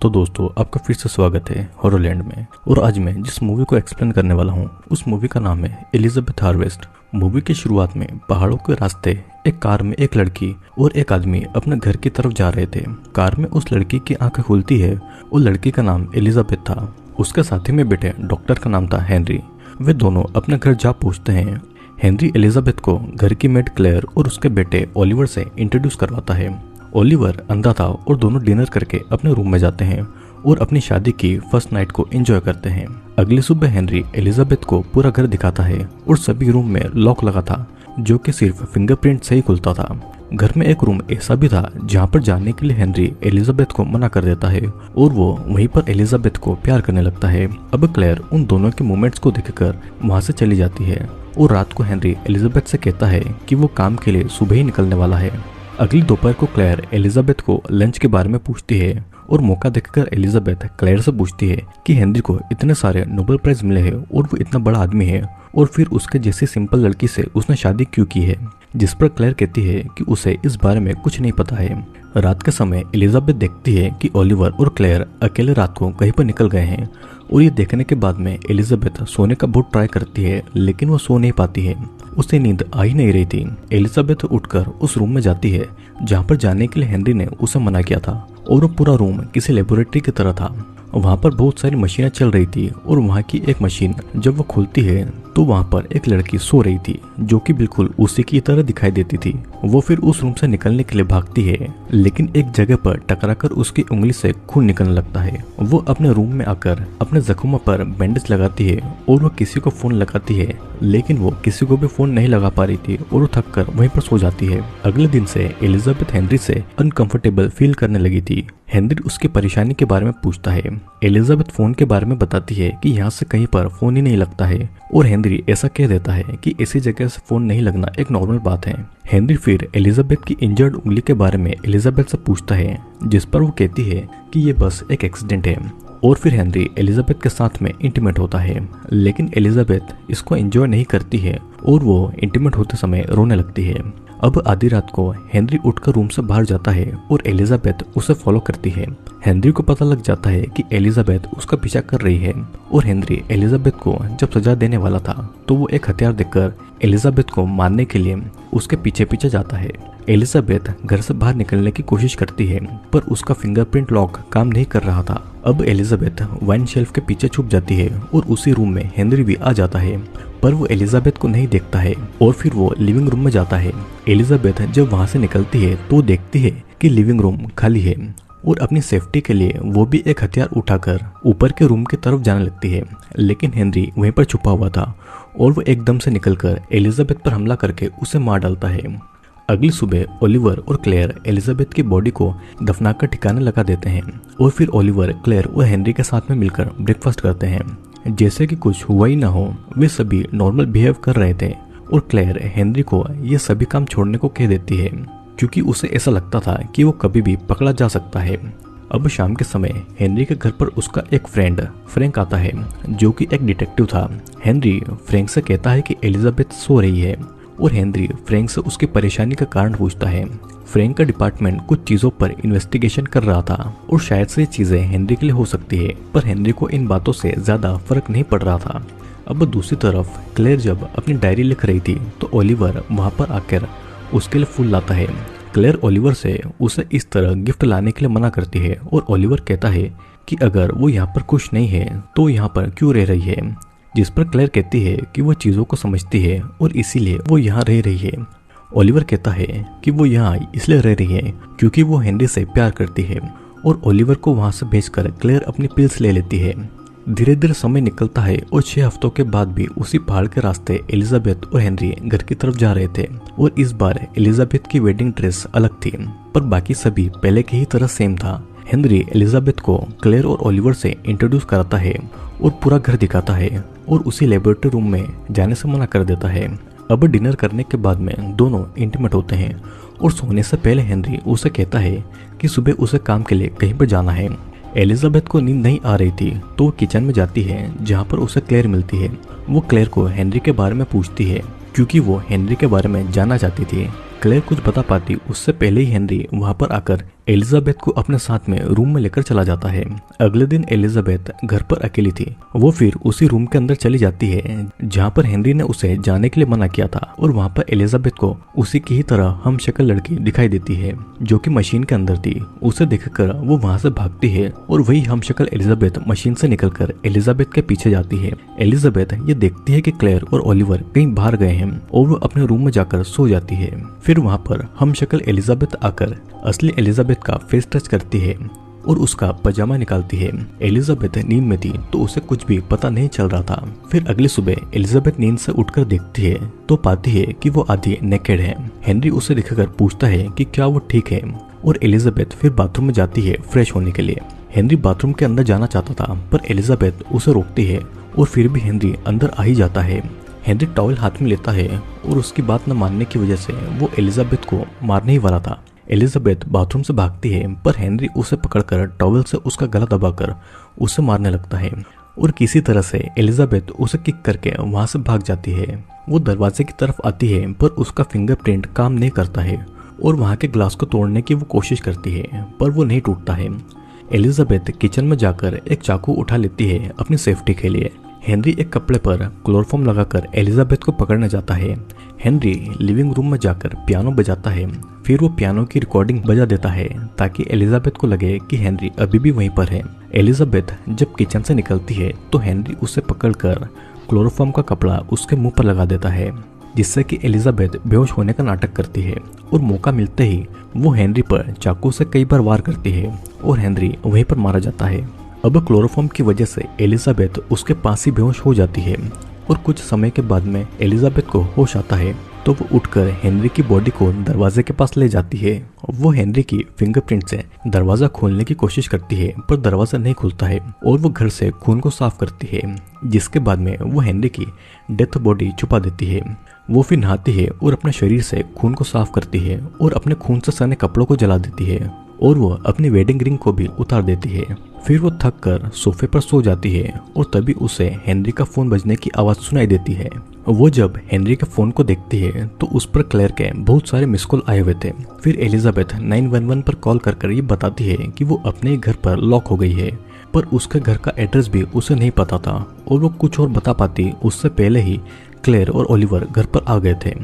तो दोस्तों आपका फिर से स्वागत है हॉररलैंड में। और आज मैं जिस मूवी को एक्सप्लेन करने वाला हूँ उस मूवी का नाम है एलिजाबेथ हार्वेस्ट। मूवी की शुरुआत में पहाड़ों के रास्ते एक कार में एक लड़की और एक आदमी अपने घर की तरफ जा रहे थे। कार में उस लड़की की आंखें खुलती है और लड़की का नाम एलिजाबेथ था। उसके साथी में बैठे डॉक्टर का नाम था हेनरी। वे दोनों अपने घर जा पहुंचते हैं। हेनरी एलिजाबेथ को घर की मेड क्लेयर और उसके बेटे ओलिवर से इंट्रोड्यूस करवाता है। ओलिवर अंधा था और दोनों डिनर करके अपने रूम में जाते हैं और अपनी शादी की फर्स्ट नाइट को एंजॉय करते हैं। अगली सुबह हेनरी एलिजाबेथ को पूरा घर दिखाता है और सभी रूम में लॉक लगा था जो कि सिर्फ फिंगरप्रिंट से ही खुलता था। घर में एक रूम ऐसा भी था जहां पर जाने के लिए हेनरी एलिजाबेथ को मना कर देता है और वो वहीं पर एलिजाबेथ को प्यार करने लगता है। अब क्लेयर उन दोनों के मूवमेंट्स को देखकर वहां से चली जाती है और रात को हेनरी एलिजाबेथ से कहता है कि वो काम के लिए सुबह ही निकलने वाला है। अगली दोपहर को क्लेयर एलिजाबेथ को लंच के बारे में पूछती है और मौका देखकर एलिजाबेथ क्लेयर से पूछती है कि हेनरी को इतने सारे नोबेल प्राइज मिले हैं और वो इतना बड़ा आदमी है और फिर उसके जैसी सिंपल लड़की से उसने शादी क्यों की है, जिस पर क्लेयर कहती है कि उसे इस बारे में कुछ नहीं पता है। रात के समय एलिजाबेथ देखती है कि ओलिवर और क्लेयर अकेले रात को कहीं पर निकल गए हैं और ये देखने के बाद में एलिजाबेथ सोने का बहुत ट्राई करती है लेकिन वो सो नहीं पाती है। उसे नींद आ ही नहीं रही थी। एलिजाबेथ उठकर उस रूम में जाती है जहाँ पर जाने के लिए हेनरी ने उसे मना किया था और वो पूरा रूम किसी लेबोरेटरी की तरह था। वहाँ पर बहुत सारी मशीनें चल रही थी और वहाँ की एक मशीन जब वो खुलती है तो वहाँ पर एक लड़की सो रही थी जो कि बिल्कुल उसी की तरह दिखाई देती थी। वो फिर उस रूम से निकलने के लिए भागती है लेकिन एक जगह पर टकराकर उसकी उंगली से खून निकलने लगता है। वो अपने रूम में आकर अपने जख्मों पर बैंडेज लगाती है और वो किसी को फोन लगाती है लेकिन वो किसी को भी फोन नहीं लगा पा रही थी और वो थक कर वहीं पर सो जाती है। अगले दिन से एलिजाबेथ हेनरी से अनकंफर्टेबल फील करने लगी थी। हेनरी उसकी परेशानी के बारे में पूछता है। एलिजाबेथ फोन के बारे में बताती है कि यहाँ से कहीं पर फोन ही नहीं लगता है और हेनरी ऐसा कह देता है कि ऐसी जगह से फोन नहीं लगना एक नॉर्मल बात है। हेनरी फिर एलिजाबेथ की इंजर्ड उंगली के बारे में एलिजाबेथ से पूछता है जिस पर वो कहती है कि ये बस एक एक्सीडेंट है और फिर हेनरी एलिजाबेथ के साथ में इंटीमेट होता है लेकिन एलिजाबेथ इसको एंजॉय नहीं करती है और वो इंटीमेट होते समय रोने लगती है। अब आधी रात को हेनरी उठकर रूम से बाहर जाता है और एलिजाबेथ उसे फॉलो करती है। हेनरी को पता लग जाता है कि एलिजाबेथ उसका पीछा कर रही है और हेनरी एलिजाबेथ को जब सजा देने वाला था तो वो एक हथियार देकर एलिजाबेथ को मारने के लिए उसके पीछे पीछे जाता है। एलिजाबेथ घर से बाहर निकलने की कोशिश करती है पर उसका फिंगरप्रिंट लॉक काम नहीं कर रहा था। अब एलिजाबेथ वाइन शेल्फ के पीछे छुप जाती है और उसी रूम में हेनरी भी आ जाता है पर वो एलिजाबेथ को नहीं देखता है और फिर वो लिविंग रूम में जाता है। एलिजाबेथ जब वहां से निकलती है तो देखती है कि लिविंग रूम खाली है और अपनी सेफ्टी के लिए वो भी एक हथियार उठाकर ऊपर के रूम की तरफ जाने लगती है लेकिन हेनरी वहीं पर छुपा हुआ था और वो एकदम से निकलकर एलिजाबेथ पर हमला करके उसे मार डालता है। अगली सुबह ओलिवर और क्लेयर एलिजाबेथ की बॉडी को दफनाकर ठिकाने लगा देते हैं और फिर ओलिवर क्लेयर और हेनरी के साथ में मिलकर ब्रेकफास्ट करते हैं जैसे कि कुछ हुआ ही ना हो। वे सभी नॉर्मल बिहेव कर रहे थे और क्लेयर हेनरी को ये सभी काम छोड़ने को कह देती है क्योंकि उसे ऐसा लगता था कि वो कभी भी पकड़ा जा सकता है। अब शाम के समय हेनरी के घर पर उसका एक फ्रेंड फ्रैंक आता है जो कि एक डिटेक्टिव था। हेनरी फ्रैंक से कहता है कि एलिजाबेथ सो रही है और हेनरी फ्रैंक से उसकी परेशानी का कारण पूछता है। फ्रैंक का डिपार्टमेंट कुछ चीजों पर इन्वेस्टिगेशन कर रहा था और शायद से ये चीजें हेनरी के लिए हो सकती है पर हेनरी को इन बातों से ज्यादा फर्क नहीं पड़ रहा था। अब दूसरी तरफ क्लेयर जब अपनी डायरी लिख रही थी तो ओलिवर वहां पर आकर उसके लिए फूल लाता है। क्लेयर ओलिवर से उसे इस तरह गिफ्ट लाने के लिए मना करती है और ओलिवर कहता है कि अगर वो यहाँ पर खुश नहीं है तो यहाँ पर क्यों रह रही है, जिस पर क्लेयर कहती है कि वो चीज़ों को समझती है और इसीलिए वो यहाँ रह रही है। ओलिवर कहता है कि वो यहाँ इसलिए रह रही है क्योंकि वो हेनरी से प्यार करती है और ओलिवर को वहाँ से भेजकर क्लेयर अपनी पिल्स ले लेती है। धीरे धीरे समय निकलता है और 6 हफ्तों के बाद भी उसी पहाड़ के रास्ते एलिजाबेथ और हेनरी घर की तरफ जा रहे थे और इस बार एलिजाबेथ की वेडिंग ड्रेस अलग थी पर बाकी सभी पहले की ही तरह सेम था। हेनरी एलिजाबेथ को क्लेयर और ओलिवर से इंट्रोड्यूस कराता है और पूरा घर दिखाता है और उसी लेबोरेटरी रूम में जाने से मना कर देता है। अब डिनर करने के बाद में दोनों इंटीमेट होते हैं और सोने से पहले हेनरी उसे कहता है कि सुबह उसे काम के लिए कहीं पर जाना है। एलिजाबेथ को नींद नहीं आ रही थी तो वो किचन में जाती है जहाँ पर उसे क्लेयर मिलती है। वो क्लेयर को हेनरी के बारे में पूछती है क्योंकि वो हेनरी के बारे में जानना चाहती थी। क्लेयर कुछ बता पाती उससे पहले ही हेनरी वहाँ पर आकर एलिजाबेथ को अपने साथ में रूम में लेकर चला जाता है। अगले दिन एलिजाबेथ घर पर अकेली थी। वो फिर उसी रूम के अंदर चली जाती है जहाँ पर हेनरी ने उसे जाने के लिए मना किया था, और वहाँ पर एलिजाबेथ को उसी की ही तरह हम शक्ल लड़की दिखाई देती है जो कि मशीन के अंदर थी। उसे देखकर वो वहाँ से भागती है और वही हम शक्ल एलिजाबेथ मशीन से निकलकर एलिजाबेथ के पीछे जाती है। एलिजाबेथ ये देखती है कि क्लेयर और ओलिवर कहीं बाहर गए हैं और वो अपने रूम में जाकर सो जाती है। फिर वहाँ पर हम शक्ल एलिजाबेथ आकर असली एलिजाबेथ का फेस टच करती है और उसका पजामा निकालती है। एलिजाबेथ नींद में थी तो उसे कुछ भी पता नहीं चल रहा था। फिर अगली सुबह एलिजाबेथ नींद से उठकर देखती है तो पाती है कि वो आधी नेकेड है। हेनरी उसे देखकर पूछता है कि क्या वो ठीक है, और एलिजाबेथ फिर बाथरूम में जाती है फ्रेश होने के लिए। हेनरी बाथरूम के अंदर जाना चाहता था पर एलिजाबेथ उसे रोकती है और फिर भी हेनरी अंदर आ ही जाता है। हेनरी टॉवल हाथ में लेता है और उसकी बात न मानने की वजह से वो एलिजाबेथ को मारने ही वाला था। एलिजाबेथ बाथरूम से भागती है पर हेनरी उसे पकड़कर टॉवल से उसका गला दबाकर उसे मारने लगता है और किसी तरह से एलिजाबेथ उसे किक करके वहां से भाग जाती है। वो दरवाजे की तरफ आती है पर उसका फिंगरप्रिंट काम नहीं करता है और वहां के ग्लास को तोड़ने की वो कोशिश करती है पर वो नहीं टूटता है। एलिजाबेथ किचन में जाकर एक चाकू उठा लेती है अपनी सेफ्टी के लिए। हेनरी एक कपड़े पर क्लोरोफॉर्म लगाकर एलिजाबेथ को पकड़ने जाता है। हेनरी लिविंग रूम में जाकर पियानो बजाता है। फिर वो पियानो की रिकॉर्डिंग बजा देता है ताकि एलिजाबेथ को लगे कि हेनरी अभी भी वहीं पर है। एलिजाबेथ जब किचन से निकलती है तो हेनरी उसे पकड़कर क्लोरोफॉर्म का कपड़ा उसके मुंह पर लगा देता है, जिससे कि एलिजाबेथ बेहोश होने का नाटक करती है और मौका मिलते ही वो हेनरी पर चाकू से कई बार वार करती है और हेनरी वहीं पर मारा जाता है। अब क्लोरोफॉर्म की वजह से एलिजाबेथ उसके पास ही बेहोश हो जाती है और कुछ समय के बाद में एलिजाबेथ को होश आता है तो वो उठकर हेनरी की बॉडी को दरवाजे के पास ले जाती है। वो हेनरी की फिंगरप्रिंट से दरवाजा खोलने की कोशिश करती है पर दरवाजा नहीं खुलता है और वो घर से खून को साफ करती है, जिसके बाद में वो हेनरी की डेथ बॉडी छुपा देती है। वो फिर नहाती है और अपने शरीर से खून को साफ करती है और अपने खून से सने कपड़ों को जला देती है और वो अपनी वेडिंग रिंग को भी उतार देती है। फिर वो थक कर सोफे पर सो जाती है और तभी उसे हेनरी का फोन बजने की आवाज सुनाई देती है। वो जब हेनरी के फोन को देखती है तो उस पर क्लेयर के बहुत सारे मिस कॉल आए हुए थे। फिर एलिजाबेथ 911 पर कॉल कर ये बताती है कि वो अपने घर पर लॉक हो गई है, पर उसके घर का एड्रेस भी उसे नहीं पता था और वो कुछ और बता पाती उससे पहले ही क्लेयर और ओलिवर घर पर आ गए थे।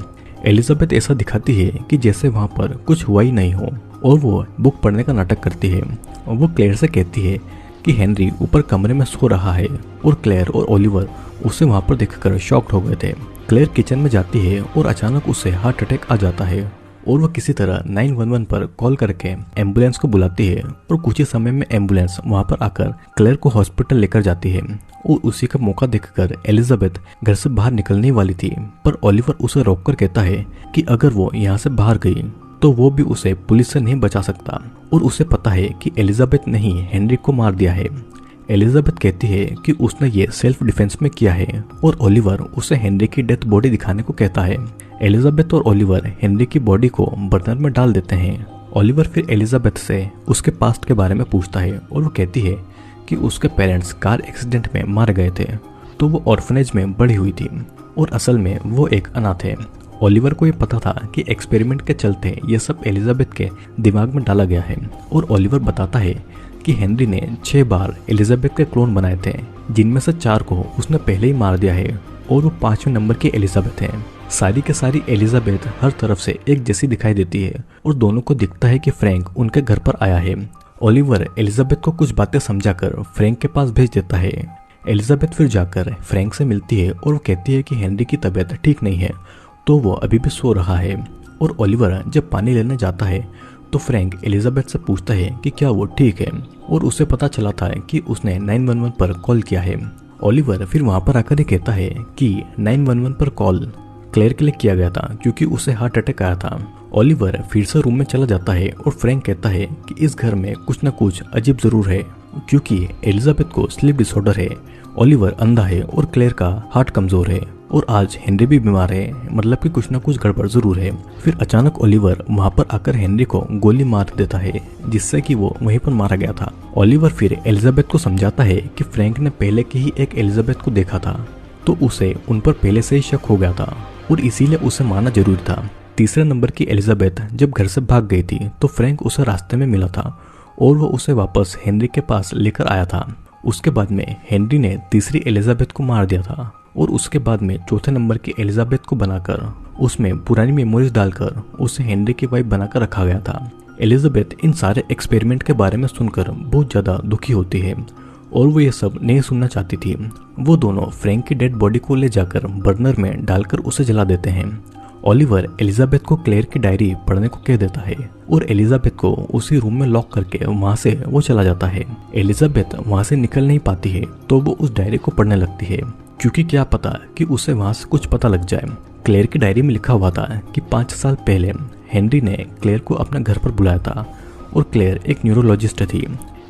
एलिजाबेथ ऐसा दिखाती है कि जैसे वहाँ पर कुछ हुआ ही नहीं हो और वो बुक पढ़ने का नाटक करती है और वो क्लेयर से कहती है कि हेनरी ऊपर कमरे में सो रहा है और क्लेयर और ओलिवर उसे वहाँ पर देखकर शॉक्ड हो गए थे। क्लेयर किचन में जाती है और अचानक उसे हार्ट अटैक आ जाता है और वह किसी तरह 911 पर कॉल करके एम्बुलेंस को बुलाती है और कुछ ही समय में एम्बुलेंस वहाँ पर आकर क्लेयर को हॉस्पिटल लेकर जाती है। और उसी का मौका देखकर एलिजाबेथ घर से बाहर निकलने वाली थी पर ओलिवर उसे रोककर कहता है कि अगर वो यहाँ से बाहर गई तो वो भी उसे पुलिस से नहीं बचा सकता और उसे पता है कि एलिजाबेथ ने ही हेनरी को मार दिया है। एलिजाबेथ कहती है कि उसने ये सेल्फ डिफेंस में किया है और ओलिवर उसे हेनरी की डेथ बॉडी दिखाने को कहता है। एलिजाबेथ और ओलिवर हेनरी की बॉडी को बर्नर में डाल देते हैं। ओलिवर फिर एलिजाबेथ से उसके पास्ट के बारे में पूछता है और वो कहती है कि उसके पेरेंट्स कार एक्सीडेंट में मारे गए थे तो वो ऑर्फनेज में बड़ी हुई थी और असल में वो एक अनाथ है। ओलिवर को ये पता था कि एक्सपेरिमेंट के चलते ये सब एलिजाबेथ के दिमाग में डाला गया है और ओलिवर बताता है कि हेनरी ने 6 बार एलिजाबेथ के क्लोन बनाए थे, जिनमें से 4 को उसने पहले ही मार दिया है और वो 5वें नंबर की एलिजाबेथ है। सारी के सारी एलिजाबेथ हर तरफ से एक जैसी दिखाई देती है और दोनों को दिखता है कि फ्रैंक उनके घर पर आया है। ओलिवर एलिजाबेथ को कुछ बातें समझाकर फ्रैंक के पास भेज देता है। एलिजाबेथ फिर जाकर फ्रैंक से मिलती है और वो कहती है कि हेनरी की तबीयत ठीक नहीं है तो वो अभी भी सो रहा है। और ओलिवर जब पानी लेने जाता है तो फ्रैंक एलिजाबेथ से पूछता है कि क्या वो ठीक है और उसे पता चला था कि उसने 911 पर कॉल किया है। ओलिवर फिर वहां पर आकर कहता है कि 911 पर कॉल क्लेयर के लिए किया गया था क्योंकि उसे हार्ट अटैक आया था। ओलिवर फिर से रूम में चला जाता है और फ्रैंक कहता है कि इस घर में कुछ न कुछ अजीब जरूर है क्योंकि एलिजाबेथ को स्लीप डिसऑर्डर है, ओलिवर अंधा है और क्लेयर का हार्ट कमजोर है और आज हेनरी भी बीमार है, मतलब कि कुछ न कुछ गड़बड़ जरूर है। फिर अचानक ओलिवर वहां पर आकर हेनरी को गोली मार देता है जिससे कि वो वहीं पर मारा गया था। ओलिवर फिर एलिजाबेथ को समझाता है कि फ्रैंक ने पहले की ही एक एलिजाबेथ को देखा था तो उसे उन पर पहले से ही शक हो गया था और इसीलिए उसे मारना जरूरी था। तीसरे नंबर की एलिजाबेथ जब घर से भाग गई थी तो फ्रैंक उसे रास्ते में मिला था और वो उसे वापस हेनरी के पास लेकर आया था। उसके बाद में हेनरी ने तीसरी एलिजाबेथ को मार दिया था और उसके बाद में चौथे नंबर की एलिजाबेथ को बनाकर उसमें पुरानी मेमोरीज डालकर उसे हेनरी की वाइफ बनाकर रखा गया था। एलिजाबेथ इन सारे एक्सपेरिमेंट के बारे में सुनकर बहुत ज़्यादा दुखी होती है और वो ये सब नहीं सुनना चाहती थी। वो दोनों फ्रैंक की डेड बॉडी को ले जाकर बर्नर में डालकर उसे जला देते हैं। ओलिवर एलिजाबेथ को क्लेयर की डायरी पढ़ने को कह देता है और एलिजाबेथ को उसी रूम में लॉक करके वहां से वो चला जाता है। एलिजाबेथ वहां से निकल नहीं पाती है तो वो उस डायरी को पढ़ने लगती है, क्योंकि क्या पता कि उसे वहां से कुछ पता लग जाए। क्लेयर की डायरी में लिखा हुआ था कि 5 साल पहले हेनरी ने क्लेयर को अपने घर पर बुलाया था और क्लेयर एक न्यूरोलॉजिस्ट थी।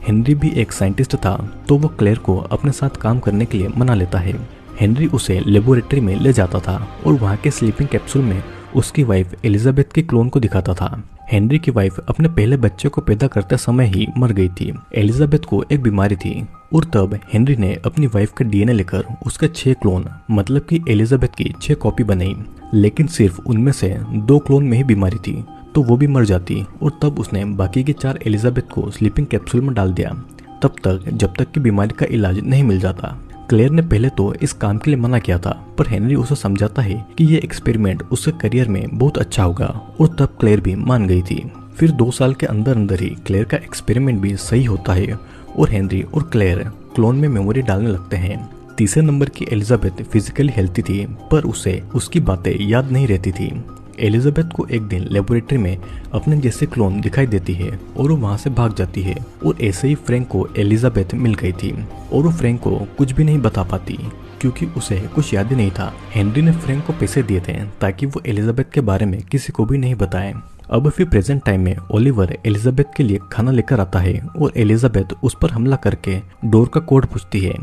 हेनरी भी एक साइंटिस्ट था, तो वो क्लेयर को अपने साथ काम करने के लिए मना लेता है। हेनरी उसे लेबोरेटरी में ले जाता था और वहाँ के स्लीपिंग कैप्सूल में उसकी वाइफ एलिजाबेथ के क्लोन को दिखाता था। हेनरी की वाइफ अपने पहले बच्चे को पैदा करते समय ही मर गई थी। एलिजाबेथ को एक बीमारी थी और तब हेनरी ने अपनी वाइफ का डीएनए लेकर उसके 6 क्लोन मतलब कि एलिजाबेथ की 6 कॉपी बनाई, लेकिन सिर्फ उनमें से 2 क्लोन में ही बीमारी थी तो वो भी मर जाती और तब उसने बाकी की 4 एलिजाबेथ को स्लीपिंग कैप्सूल में डाल दिया, तब तक जब तक कि बीमारी का इलाज नहीं मिल जाता। क्लेयर ने पहले तो इस काम के लिए मना किया था, पर हेनरी उसे समझाता है कि ये एक्सपेरिमेंट उसके करियर में बहुत अच्छा होगा और तब क्लेयर भी मान गई थी। फिर 2 साल के अंदर अंदर ही क्लेयर का एक्सपेरिमेंट भी सही होता है और हेनरी और क्लेयर क्लोन में मेमोरी डालने लगते हैं। तीसरे नंबर की एलिजाबेथ फिजिकली हेल्थी थी, पर उसे उसकी बातें याद नहीं रहती थी। एलिजाबेथ को एक दिन लेबोरेटरी में अपने जैसे क्लोन दिखाई देती है और वो वहाँ से भाग जाती है और ऐसे ही फ्रैंक को एलिजाबेथ मिल गई थी और वो फ्रैंक को कुछ भी नहीं बता पाती क्योंकि उसे कुछ याद ही नहीं था। हेनरी ने फ्रैंक को पैसे दिए थे ताकि वो एलिजाबेथ के बारे में किसी को भी नहीं बताए। अब फिर प्रेजेंट टाइम में ओलिवर एलिजाबेथ के लिए खाना लेकर आता है और एलिजाबेथ उस पर हमला करके डोर का कोड पूछती है।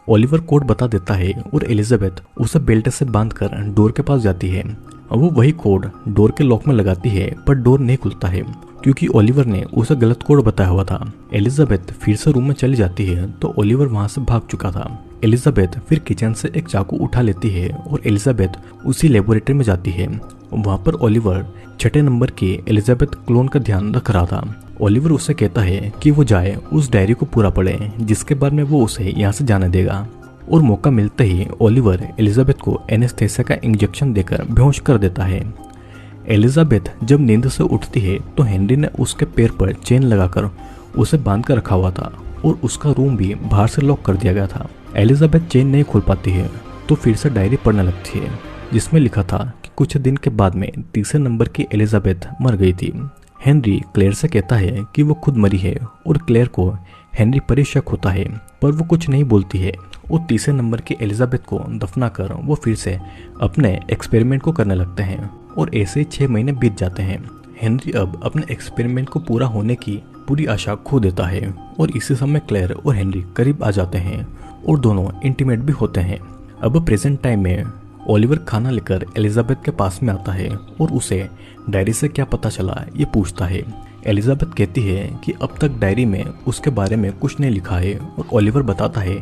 ओलिवर कोड बता देता है और एलिजाबेथ उसे बेल्ट से बांधकर डोर के पास जाती है। वो वही कोड डोर के लॉक में लगाती है, पर डोर नहीं खुलता है क्योंकि ओलिवर ने उसे गलत कोड बताया हुआ था। एलिजाबेथ फिर से रूम में चली जाती है तो ओलिवर वहां से भाग चुका था। एलिजाबेथ फिर किचन से एक चाकू उठा लेती है और एलिजाबेथ उसी लेबोरेटरी में जाती है। वहां पर ओलिवर 6 नंबर की एलिजाबेथ क्लोन का ध्यान रख रहा था। ओलिवर उसे कहता है कि वो जाए उस डायरी को पूरा पढ़े, जिसके बाद में वो उसे यहाँ से जाने देगा। और मौका मिलते ही ओलिवर एलिजाबेथ को एनेस्थेसिया का इंजेक्शन देकर बेहोश कर देता है। एलिजाबेथ जब नींद से उठती है तो हेनरी ने उसके पैर पर चेन लगाकर उसे बांध कर रखा हुआ था और उसका रूम भी बाहर से लॉक कर दिया गया था। एलिजाबेथ चेन नहीं खोल पाती है तो फिर से डायरी पढ़ने लगती है, जिसमें लिखा था कि कुछ दिन के बाद में तीसरे नंबर की एलिजाबेथ मर गई थी। हेनरी क्लेयर से कहता है कि वो खुद मरी है और क्लेयर को हेनरी पर ही शक होता है, पर वो कुछ नहीं बोलती है और तीसरे नंबर की एलिजाबेथ को दफनाकर वो फिर से अपने एक्सपेरिमेंट को करने लगते हैं और ऐसे ही 6 महीने बीत जाते हैं। हेनरी अब अपने एक्सपेरिमेंट को पूरा होने की पूरी आशा खो देता है और इसी समय क्लेयर और हेनरी करीब आ जाते हैं और दोनों इंटीमेट भी होते हैं। अब प्रेजेंट टाइम में ओलिवर खाना लेकर एलिजाबेथ के पास में आता है और उसे डायरी से क्या पता चला ये पूछता है। एलिजाबेथ कहती है कि अब तक डायरी में उसके बारे में कुछ नहीं लिखा है और ओलिवर बताता है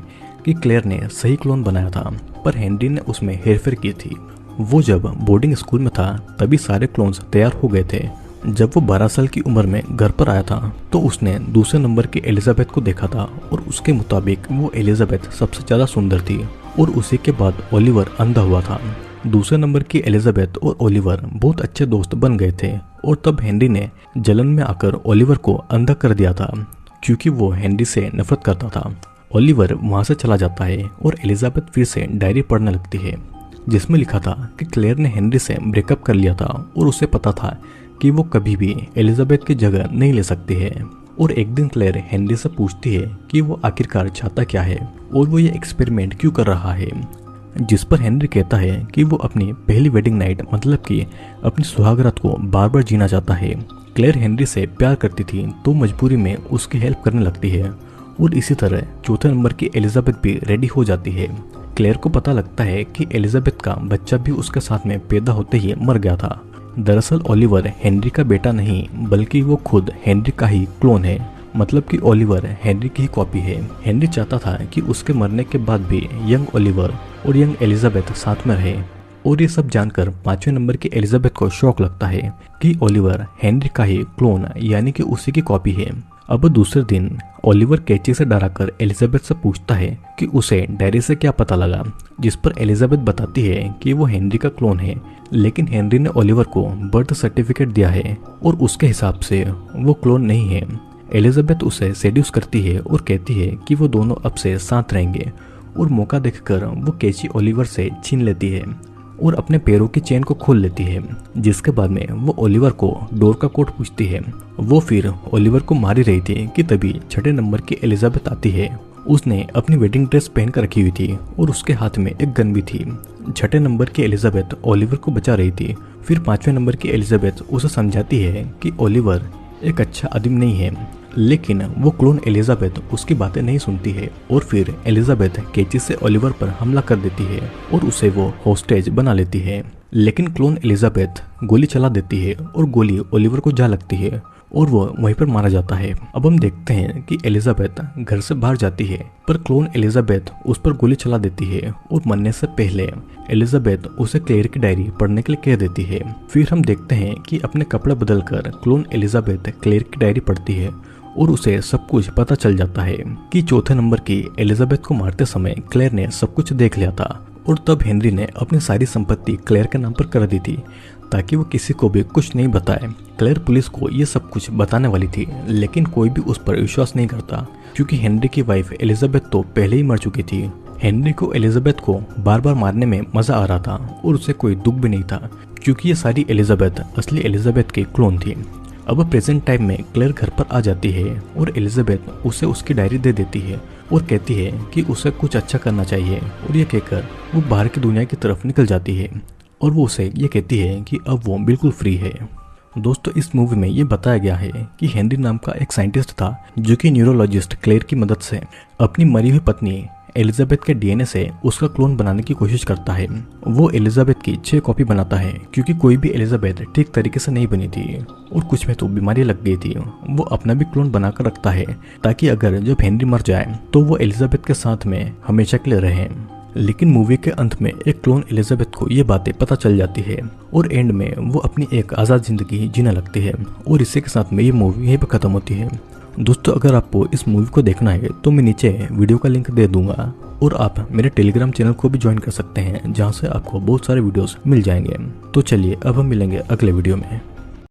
कि क्लेयर ने सही क्लोन बनाया था, पर हेनरी ने उसमें हेरफेर की थी। वो जब बोर्डिंग स्कूल में था तभी सारे क्लोन्स तैयार हो गए थे। जब वो 12 साल की उम्र में घर पर आया था तो उसने दूसरे नंबर की एलिजाबेथ को देखा था और उसके मुताबिक वो एलिजाबेथ सबसे ज़्यादा सुंदर थी और उसी के बाद ओलिवर अंधा हुआ था। दूसरे नंबर की एलिजाबेथ और ओलिवर बहुत अच्छे दोस्त बन गए थे और तब हेनरी ने जलन में आकर ओलिवर को अंधा कर दिया था क्योंकि वो हेनरी से नफरत करता था। ओलिवर वहां से चला जाता है और एलिजाबेथ फिर से डायरी पढ़ने लगती है, जिसमें लिखा था कि क्लेयर ने हेनरी से ब्रेकअप कर लिया था और उसे पता था कि वो कभी भी एलिजाबेथ की जगह नहीं ले सकती है। और एक दिन क्लेयर हेनरी से पूछती है कि वो आखिरकार चाहता क्या है और वो ये एक्सपेरिमेंट क्यों कर रहा है, जिस पर हेनरी कहता है कि वो अपनी पहली वेडिंग नाइट मतलब कि अपनी सुहागरात को बार बार जीना चाहता है। क्लेयर हेनरी से प्यार करती थी तो मजबूरी में उसकी हेल्प करने लगती है और इसी तरह चौथे नंबर की एलिजाबेथ भी रेडी हो जाती है। क्लेयर को पता लगता है कि एलिजाबेथ का बच्चा भी उसके साथ में पैदा होते ही मर गया था। दरअसल ओलिवर हेनरी का बेटा नहीं बल्कि वो खुद हेनरी का ही क्लोन है, मतलब कि ओलिवर हेनरी की ही कॉपी है। हेनरी चाहता था कि उसके मरने के बाद भी यंग ओलिवर और यंग एलिजाबेथ साथ में रहे, और ये सब जानकर 5वें नंबर की एलिजाबेथ को शौक लगता है कि ओलिवर हेनरी का ही क्लोन यानी कि उसी की कॉपी है। अब दूसरे दिन ओलिवर कैची से डराकर एलिजाबेथ से पूछता है कि उसे डायरी से क्या पता लगा, जिस पर एलिजाबेथ बताती है कि वो हेनरी का क्लोन है, लेकिन हेनरी ने ओलिवर को बर्थ सर्टिफिकेट दिया है और उसके हिसाब से वो क्लोन नहीं है। एलिजाबेथ उसे सेड्यूस करती है और कहती है कि वो दोनों अब से साथ रहेंगे और मौका देखकर वो कैची ओलिवर से छीन लेती है और अपने पैरों की चेन को खोल लेती है, जिसके बाद में वो ओलिवर को डोर का कोड पूछती है। वो फिर ओलिवर को मार ही रही थी कि तभी 6ठे नंबर की एलिजाबेथ आती है। उसने अपनी वेडिंग ड्रेस पहन कर रखी हुई थी और उसके हाथ में एक गन भी थी। 6ठे नंबर की एलिजाबेथ ओलिवर को बचा रही थी। फिर 5वें नंबर की एलिजाबेथ उसे समझाती है कि ओलिवर एक अच्छा आदमी नहीं है, लेकिन वो क्लोन एलिजाबेथ उसकी बातें नहीं सुनती है और फिर एलिजाबेथ कैची से ओलिवर पर हमला कर देती है और उसे वो होस्टेज बना लेती है। लेकिन क्लोन एलिजाबेथ गोली चला देती है और गोली ओलिवर को जा लगती है और वो वहीं पर मारा जाता है। अब हम देखते हैं कि एलिजाबेथ घर से बाहर जाती है, पर क्लोन एलिजाबेथ उस पर गोली चला देती है और मरने से पहले एलिजाबेथ उसे क्लेयर की डायरी पढ़ने के लिए कह देती है। फिर हम देखते हैं कि अपने कपड़े बदलकर क्लोन एलिजाबेथ क्लेयर की डायरी पढ़ती है और उसे सब कुछ पता चल जाता है कि 4थे नंबर की एलिजाबेथ को मारते समय क्लेयर ने सब कुछ देख लिया था और तब हेनरी ने अपनी सारी संपत्ति क्लेयर के नाम पर कर दी थी ताकि वो किसी को भी कुछ नहीं बताए। क्लेयर पुलिस को ये सब कुछ बताने वाली थी, लेकिन कोई भी उस पर विश्वास नहीं करता क्योंकि हेनरी की वाइफ एलिजाबेथ तो पहले ही मर चुकी थी। हेनरी को एलिजाबेथ को बार बार मारने में मजा आ रहा था और उसे कोई दुख भी नहीं था क्योंकि ये सारी एलिजाबेथ असली एलिजाबेथ की क्लोन थी। अब प्रेजेंट टाइम में क्लेयर घर पर आ जाती है और एलिजाबेथ उसे उसकी डायरी दे देती है और कहती है कि उसे कुछ अच्छा करना चाहिए और ये कहकर वो बाहर की दुनिया की तरफ निकल जाती है और वो उसे ये कहती है कि अब वो बिल्कुल फ्री है। दोस्तों, इस मूवी में ये बताया गया है कि हेनरी नाम का एक साइंटिस्ट था जो कि न्यूरोलॉजिस्ट क्लेयर की मदद से अपनी मरी हुई पत्नी एलिजाबेथ के डीएनए से उसका क्लोन बनाने की कोशिश करता है। वो एलिजाबेथ की 6 कॉपी बनाता है क्योंकि कोई भी एलिजाबेथ ठीक तरीके से नहीं बनी थी और कुछ में तो बीमारी लग गई थी। वो अपना भी क्लोन बनाकर रखता है ताकि अगर जब हेनरी मर जाए तो वो एलिजाबेथ के साथ में हमेशा के लिए रहे। लेकिन मूवी के अंत में एक क्लोन एलिजाबेथ को ये बातें पता चल जाती है और एंड में वो अपनी एक आज़ाद जिंदगी जीने लगती है और इसी के साथ में ये मूवी यहीं पर खत्म होती है। दोस्तों, अगर आपको इस मूवी को देखना है तो मैं नीचे वीडियो का लिंक दे दूंगा और आप मेरे टेलीग्राम चैनल को भी ज्वाइन कर सकते हैं जहां से आपको बहुत सारे वीडियोस मिल जाएंगे। तो चलिए अब हम मिलेंगे अगले वीडियो में।